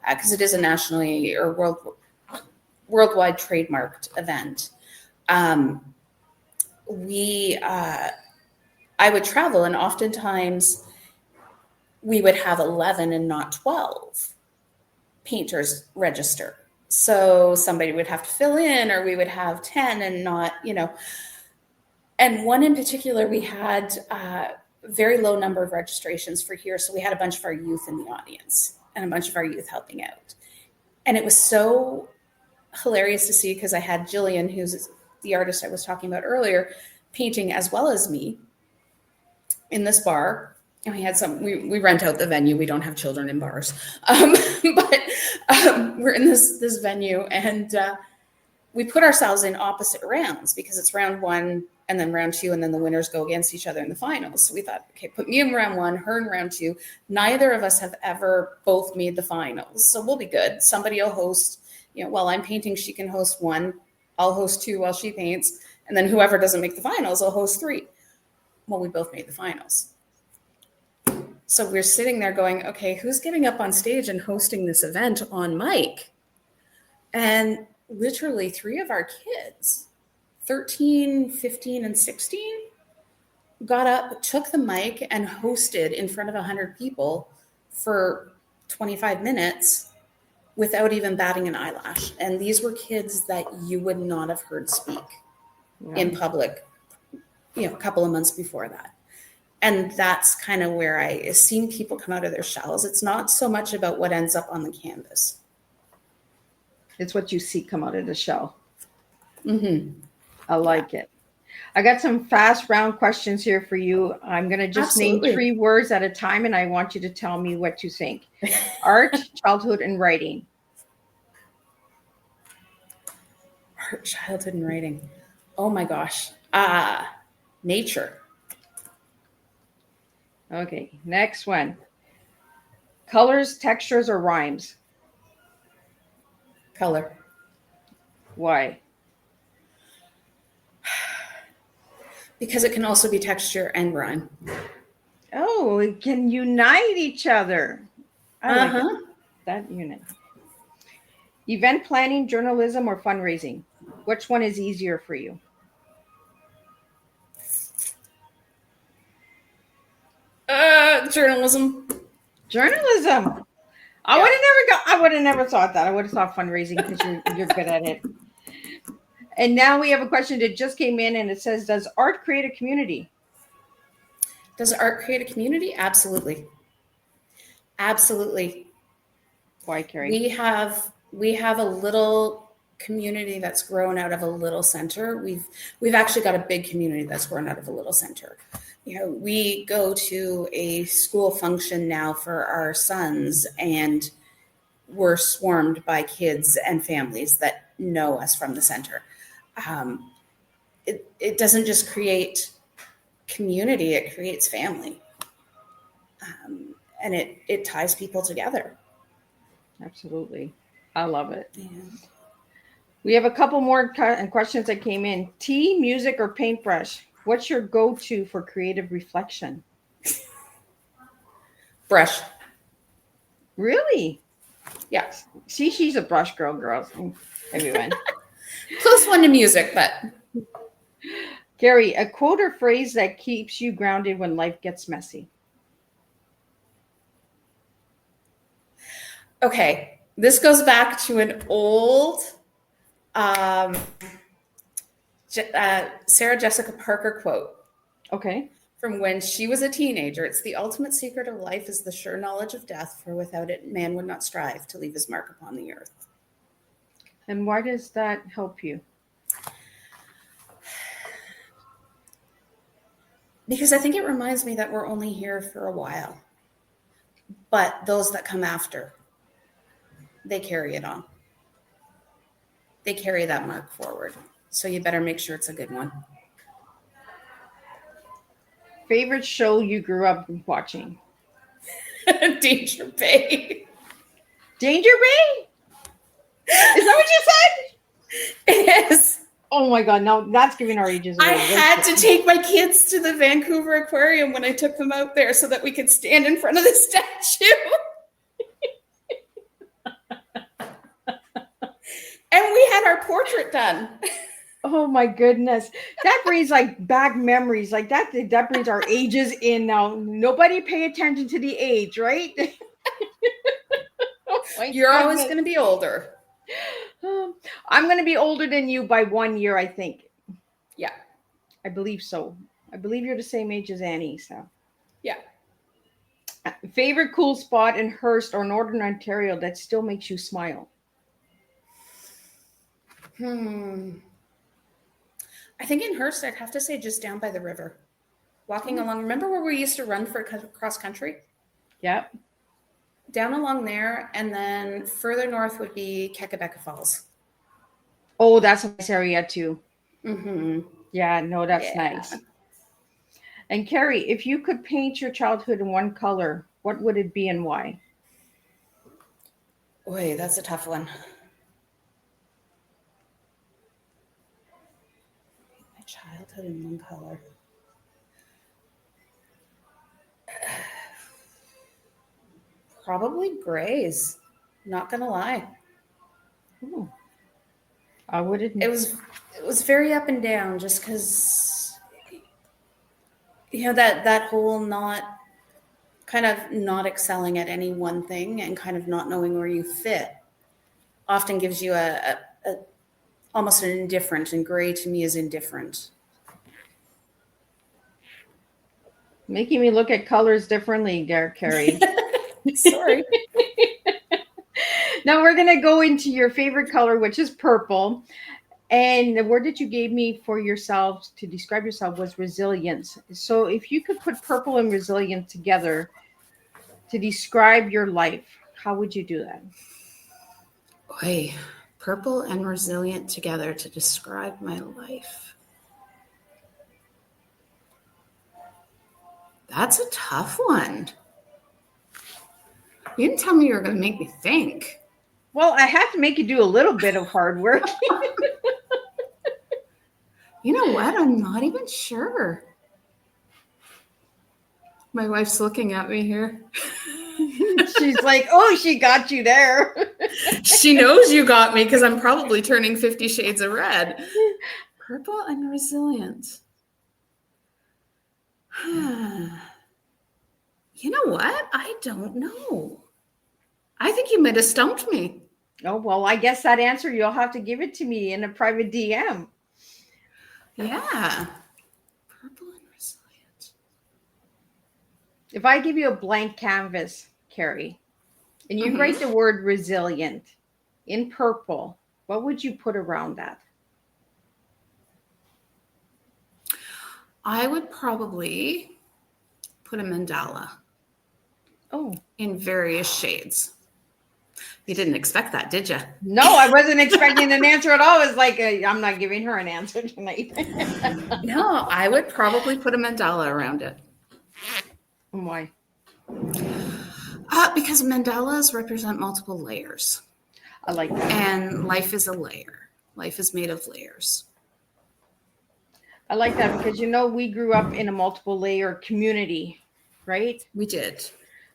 because it is a nationally or worldwide trademarked event. I would travel, and oftentimes we would have 11 and not 12 painters register. So somebody would have to fill in, or we would have 10 and not, and one in particular, we had a very low number of registrations for here. So we had a bunch of our youth in the audience and a bunch of our youth helping out. And it was so hilarious to see, because I had Jillian, who's the artist I was talking about earlier, painting as well as me in this bar. And we had we rent out the venue. We don't have children in bars. But we're in this venue, and we put ourselves in opposite rounds, because it's round one and then round two, and then the winners go against each other in the finals. So we thought, okay, put me in round one, her in round two. Neither of us have ever both made the finals. So we'll be good. Somebody will host, while I'm painting, she can host one. I'll host two while she paints. And then whoever doesn't make the finals, I'll host three. Well, we both made the finals. So we're sitting there going, okay, who's getting up on stage and hosting this event on mic? And literally 3 of our kids, 13, 15, and 16, got up, took the mic, and hosted in front of 100 people for 25 minutes without even batting an eyelash. And these were kids that you would not have heard speak in public, a couple of months before that. And that's kind of where I seen people come out of their shells. It's not so much about what ends up on the canvas. It's what you see come out of the shell. Mm-hmm. I like it. I got some fast round questions here for you. I'm going to just name 3 words at a time, and I want you to tell me what you think. Art, childhood, and writing. Art, childhood, and writing. Oh my gosh. Nature. Okay, next one. Colors, textures, or rhymes? Color. Why? Because it can also be texture and rhyme. Oh, it can unite each other. I like that unit. Event planning, journalism, or fundraising? Which one is easier for you? Journalism. Journalism. I would have never thought that. I would have thought fundraising, because you're good at it. And now we have a question that just came in, and it says, does art create a community? Does art create a community? Absolutely. Absolutely. Why, Karrie? We have a little community that's grown out of a little center. We've actually got a big community that's grown out of a little center. We go to a school function now for our sons, and we're swarmed by kids and families that know us from the center. It doesn't just create community, it creates family. and it ties people together. Absolutely. I love it. Yeah. We have a couple more questions that came in. Tea, music, or paintbrush? What's your go-to for creative reflection? Brush. Really? Yeah. See, she's a brush girl, girls. Everyone. Close one to music, but Karrie, a quote or phrase that keeps you grounded when life gets messy. okay. This goes back to an old Sarah Jessica Parker quote Okay. from when she was a teenager. It's the ultimate secret of life is the sure knowledge of death, for without it, man would not strive to leave his mark upon the earth. And why does that help you? Because I think it reminds me that we're only here for a while. But those that come after, they carry it on. They carry that mark forward. So you better make sure it's a good one. Favorite show you grew up watching? Danger Bay. Danger Bay? Is that what you said? It is. Oh my God, no, that's giving our ages away. I had to take my kids to the Vancouver Aquarium when I took them out there so that we could stand in front of the statue. And we had our portrait done. Oh my goodness. That brings like back memories. Like that brings our ages in now. Nobody pay attention to the age, right? Oh my You're always goodness. going to be older. I'm going to be older than you by 1 year, I think. Yeah. I believe so. I believe you're the same age as Annie. So, Yeah. favorite cool spot in Hearst or Northern Ontario that still makes you smile? I think in Hearst, I'd have to say just down by the river. Walking along. Remember where we used to run for cross country? Yep. Down along there, and then further north would be Kekabeka Falls. Oh, that's a nice area too. Mm-hmm. Yeah, no, that's Yeah. nice. And Karrie, if you could paint your childhood in one color, what would it be and why? Boy, that's a tough one. My childhood in one color. Probably grays. Not gonna lie. Ooh. I wouldn't. It was very up and down, just because that whole not excelling at any one thing and kind of not knowing where you fit often gives you a almost an indifferent, and gray to me is indifferent. Making me look at colors differently, Karrie. Sorry. Now we're going to go into your favorite color, which is purple. And the word that you gave me for yourself to describe yourself was resilience. So if you could put purple and resilience together to describe your life, how would you do that? Boy, purple and resilient together to describe my life. That's a tough one. You didn't tell me you were going to make me think. Well, I have to make you do a little bit of hard work. You know what? I'm not even sure. My wife's looking at me here. She's like, oh, she got you there. She knows you got me because I'm probably turning 50 Shades of Red. Purple and resilient. You know what? I don't know. I think you might have stumped me. Oh, well, I guess that answer, you'll have to give it to me in a private DM. Yeah. Purple and resilient. If I give you a blank canvas, Karrie, and you write the word resilient in purple, what would you put around that? I would probably put a mandala. Oh. In various shades. You didn't expect that, did you? No, I wasn't expecting an answer at all. It was like, I'm not giving her an answer tonight. No, I would probably put a mandala around it. Why? Because mandalas represent multiple layers, I like that. and life is a layer. Life is made of layers. I like that because, we grew up in a multiple layer community, right? We did.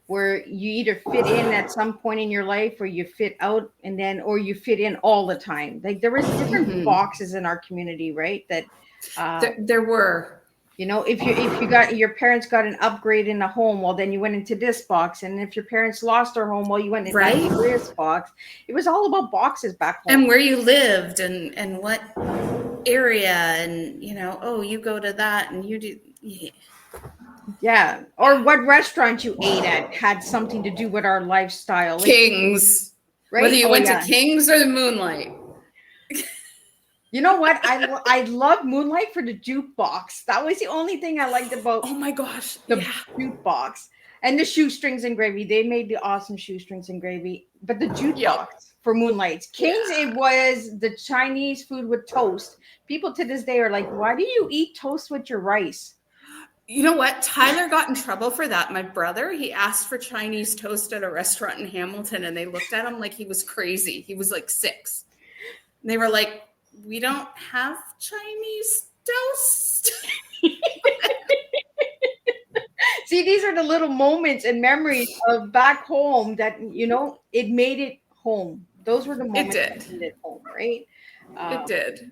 Where you either fit in at some point in your life or you fit out or you fit in all the time. Like there was different boxes in our community, right? That, There were. if you got your parents got an upgrade in a home, well, then you went into this box. And if your parents lost their home, well, you went into this box. It was all about boxes back home. And where you lived and what area and, you go to that and you do. Yeah. Or what restaurant you ate at had something to do with our lifestyle. Kings. Right? Whether you went to Kings or the Moonlight. You know what? I love Moonlight for the jukebox. That was the only thing I liked about. Oh my gosh, the jukebox and the shoestrings and gravy. They made the awesome shoestrings and gravy, but the jukebox for Moonlight. Kings, it was the Chinese food with toast. People to this day are like, "Why do you eat toast with your rice?" You know what? Tyler got in trouble for that. My brother, he asked for Chinese toast at a restaurant in Hamilton, and they looked at him like he was crazy. He was like 6. And they were like, "We don't have Chinese toast." See, these are the little moments and memories of back home that, it made it home. Those were the moments that made it home, right? It did.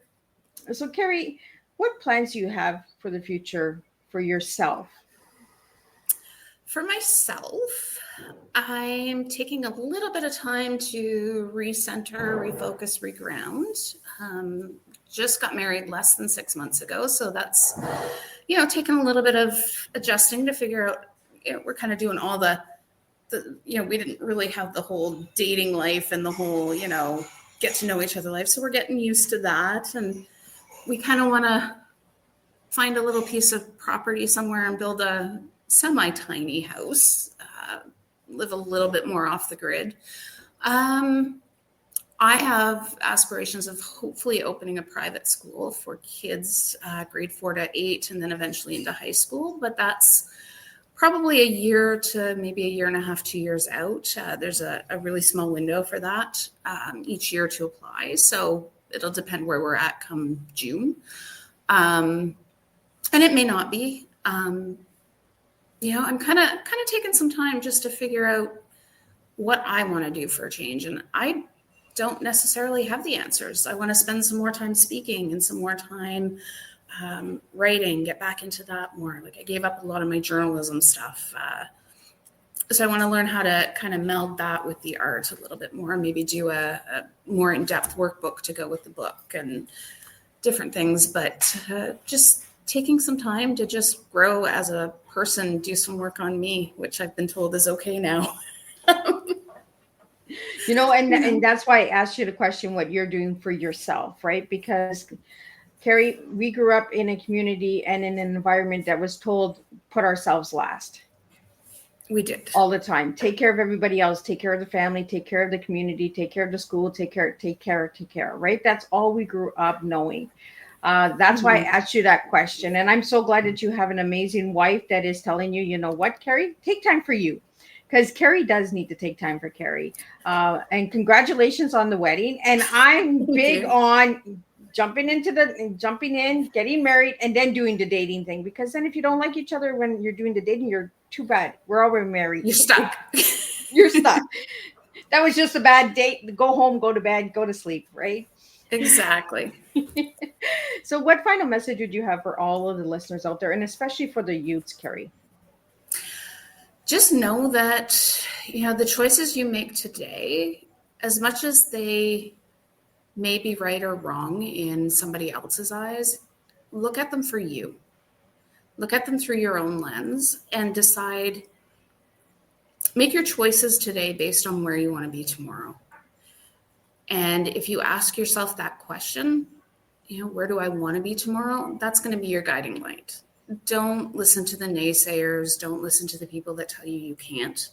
So, Karrie, what plans do you have for the future for yourself? For myself, I'm taking a little bit of time to recenter, refocus, reground. Just got married less than 6 months ago. So that's, taking a little bit of adjusting to figure out, we're kind of doing all the, we didn't really have the whole dating life and the whole, get to know each other life. So we're getting used to that. And we kind of want to find a little piece of property somewhere and build a semi-tiny house, live a little bit more off the grid. I have aspirations of hopefully opening a private school for kids grade 4 to 8 and then eventually into high school, but that's probably a year to maybe a year and a half, 2 years out. There's a really small window for that each year to apply. So it'll depend where we're at come June. And it may not be. I'm kind of taking some time just to figure out what I want to do for a change. And I don't necessarily have the answers. I want to spend some more time speaking and some more time writing, get back into that more. Like I gave up a lot of my journalism stuff. So I want to learn how to kind of meld that with the art a little bit more, maybe do a more in-depth workbook to go with the book and different things, but just taking some time to just grow as a person, do some work on me, which I've been told is okay now. And that's why I asked you the question, what you're doing for yourself, right? Because Karrie, we grew up in a community and in an environment that was told, put ourselves last. We did. All the time. Take care of everybody else. Take care of the family. Take care of the community. Take care of the school. Take care, right? That's all we grew up knowing. That's why I asked you that question. And I'm so glad that you have an amazing wife that is telling you, you know what, Karrie, take time for you. Because Karrie does need to take time for Karrie. And congratulations on the wedding. And I'm big on jumping in, getting married, and then doing the dating thing. Because then if you don't like each other when you're doing the dating, you're too bad. We're already married. You're stuck. You're stuck. That was just a bad date. Go home, go to bed, go to sleep, right? Exactly. So what final message would you have for all of the listeners out there, and especially for the youths, Karrie? Just know that, the choices you make today, as much as they may be right or wrong in somebody else's eyes, look at them for you. Look at them through your own lens and decide, make your choices today based on where you want to be tomorrow. And if you ask yourself that question, where do I want to be tomorrow? That's going to be your guiding light. Don't listen to the naysayers. Don't listen to the people that tell you you can't.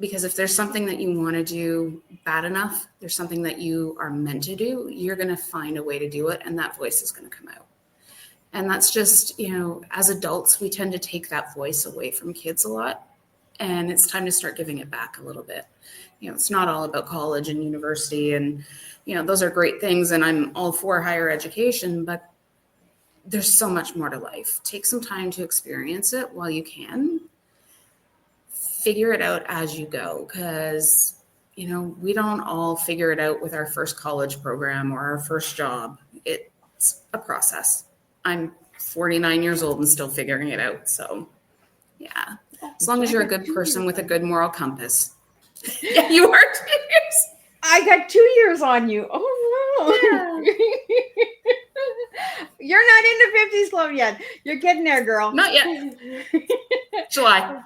Because if there's something that you want to do bad enough, there's something that you are meant to do, you're going to find a way to do it, and that voice is going to come out. And that's just, as adults, we tend to take that voice away from kids a lot. and it's time to start giving it back a little bit. It's not all about college and university, and those are great things, and I'm all for higher education, but there's so much more to life. Take some time to experience it while you can. Figure it out as you go, because we don't all figure it out with our first college program or our first job. It's a process. I'm 49 years old and still figuring it out. So yeah, as long as you're a good person with a good moral compass. Yeah, you are 2 years. I got 2 years on you. Oh no. Yeah. You're not in the 50s club yet. You're getting there, girl. Not yet. July.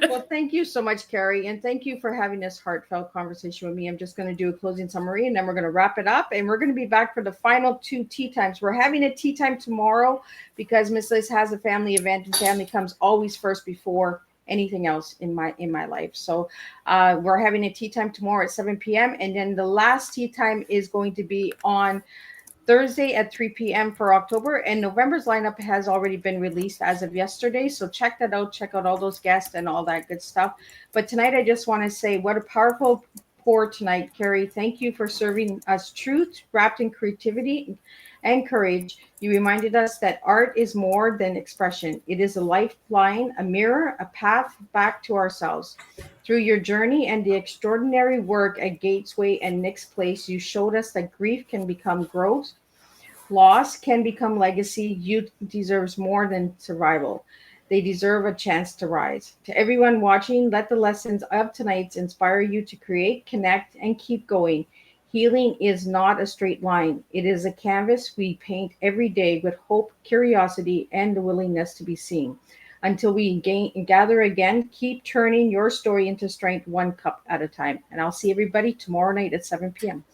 Well, thank you so much, Karrie, and thank you for having this heartfelt conversation with me. I'm just going to do a closing summary, and then we're going to wrap it up, and we're going to be back for the final 2 tea times. We're having a tea time tomorrow because Miss Liz has a family event, and family comes always first before anything else in my life. So we're having a tea time tomorrow at 7 p.m. and then the last tea time is going to be on Thursday at 3 p.m. for October, and November's lineup has already been released as of yesterday. So check that out. Check out all those guests and all that good stuff. But tonight, I just want to say what a powerful pour tonight, Karrie. Thank you for serving us truth wrapped in creativity and courage. You reminded us that art is more than expression. It is a lifeline, a mirror, a path back to ourselves. Through your journey and the extraordinary work at Gatesway and Nick's Place, you showed us that grief can become growth, loss can become legacy. Youth deserves more than survival. They deserve a chance to rise. To everyone watching, let the lessons of tonight inspire you to create, connect, and keep going. Healing is not a straight line. It is a canvas we paint every day with hope, curiosity, and the willingness to be seen. Until we gather again, keep turning your story into strength one cup at a time. And I'll see everybody tomorrow night at 7 p.m.